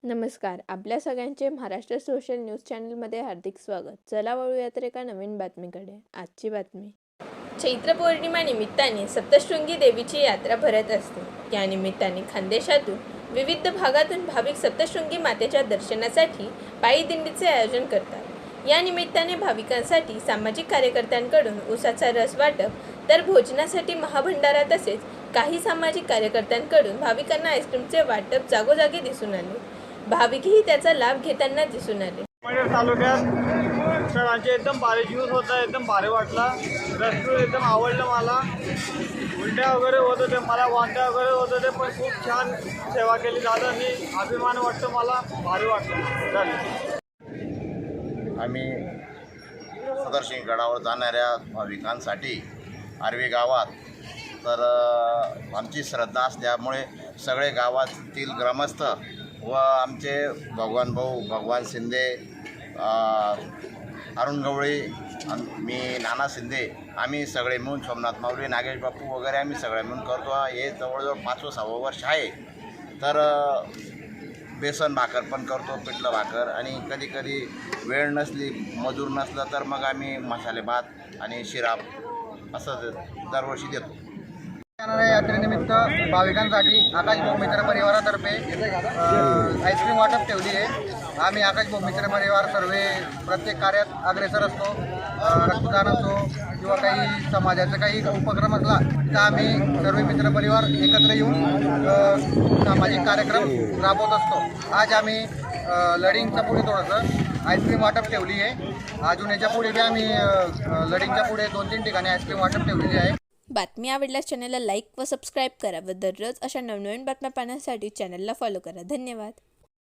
नमस्कार. आपल्या सगळ्यांचे महाराष्ट्र सोशल न्यूज चॅनलमध्ये हार्दिक स्वागत. चला वळूया तर एका नवीन बातमीकडे. आजची बातमी. चैत्र पौर्णिमा निमित्ताने सप्तशृंगी देवीची यात्रा भरत असते. या निमित्ताने खानदेशातून विविध भागातून भाविक सप्तशृंगी मातेच्या दर्शनासाठी पायी दिंडीचे आयोजन करतात. या निमित्ताने भाविकांसाठी सामाजिक कार्यकर्त्यांकडून उसाचा रस वाटप तर भोजनासाठी महाभंडारा तसेच काही सामाजिक कार्यकर्त्यांकडून भाविकांना आईस्क्रीमचे वाटप जागोजागी दिसून आले. भाविकही त्याचा लाभ घेताना दिसून आले. तालुक्यात सरांचे एकदम भारी ज्यूस होता, एकदम भारी वाटला. रेस्टॉरंट एकदम आवडलं मला. उलट्या वगैरे होत होते, मला वांट्या वगैरे होत होते, पण खूप छान सेवा केली दादांनी. अभिमान वाटतं मला, भारी वाटलं. आम्ही सदरसिंग गडावर जाणाऱ्या भाविकांसाठी आर्वी गावात तर आमची श्रद्धा असल्यामुळे सगळे गावातील ग्रामस्थ व आमचे भगवान भाऊ, भगवान शिंदे, अरुण गवळी, मी नाना शिंदे, आम्ही सगळे मिळून सोमनाथ माऊली, नागेश बापू वगैरे आम्ही सगळे मिळून करतो. हे जवळजवळ 5-6 वर्ष आहे. तर बेसन भाकर पण करतो, पिठलं भाकर, आणि कधी कधी वेळ नसली, मजूर नसलं तर मग आम्ही मसाले भात आणि शिरा असं दरवर्षी देतो. येणाऱ्या यात्रेनिमित्त भाविकांसाठी आकाश भाऊ मित्र परिवारातर्फे आईस्क्रीम वाटप ठेवली आहे. आम्ही आकाश भाऊ मित्र परिवार सर्व प्रत्येक कार्यात अग्रेसर असतो. रक्तदान असो किंवा काही समाजाचा काही उपक्रम असला तर आम्ही सर्व मित्र परिवार एकत्र येऊन सामाजिक कार्यक्रम राबवत असतो. आज आम्ही लडिंगच्या पुढे थोडंसं आईस्क्रीम वाटप ठेवली आहे. अजून याच्या पुढे बी आम्ही लडिंगच्या पुढे 2-3 ठिकाणी आईस्क्रीम वाटप ठेवलेली आहे. बातमी आवडल्यास चॅनलला लाईक व सबस्क्राईब करा व दररोज अशा नवनवीन बातम्या पाहण्यासाठी चॅनलला फॉलो करा. धन्यवाद.